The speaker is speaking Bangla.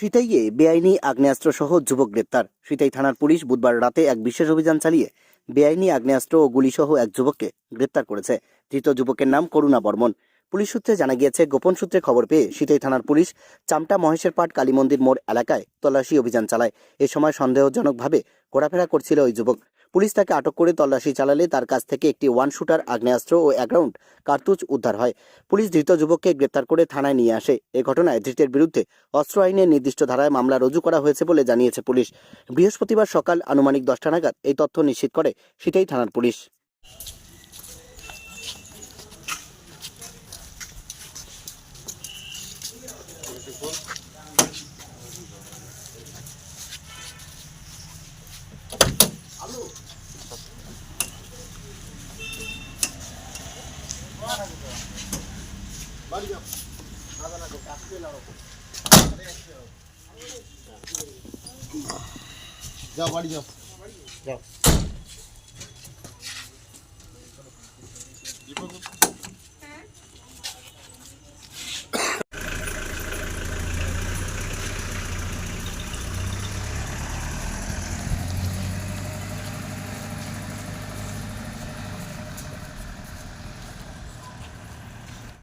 সিতাইয়ে বেআইনি আগ্নেয়াস্ত্র সহ যুবক গ্রেপ্তার। সিতাই থানার পুলিশ বুধবার রাতে এক বিশেষ অভিযান চালিয়ে বেআইনি আগ্নেয়াস্ত্র ও গুলি সহ এক যুবককে গ্রেপ্তার করেছে। ধৃত যুবকের নাম করুণা বর্মন। পুলিশ সূত্রে জানা গিয়েছে, গোপন সূত্রে খবর পেয়ে সিতাই থানার পুলিশ চামটা মহেশের পাট কালী মন্দির মোড় এলাকায় তল্লাশি অভিযান চালায়। এ সময় সন্দেহজনকভাবে ঘোরাফেরা করছিল ওই যুবক। পুলিশ তাকে আটক করে তল্লাশি চালালে তার কাছ থেকে একটি ওয়ান শুটার আগ্নেয়াস্ত্র ও 1 রাউন্ড কার্তুজ উদ্ধার হয়। পুলিশ ধৃত যুবককে গ্রেপ্তার করে থানায় নিয়ে আসে। এ ঘটনায় ধৃতের বিরুদ্ধে অস্ত্র আইনের নির্দিষ্ট ধারায় মামলা রুজু করা হয়েছে বলে জানিয়েছে পুলিশ। বৃহস্পতিবার সকাল আনুমানিক 10টা নাগাদ এই তথ্য নিশ্চিত করে সিতাই থানার পুলিশ। যাও বাড়ি যাও যাও।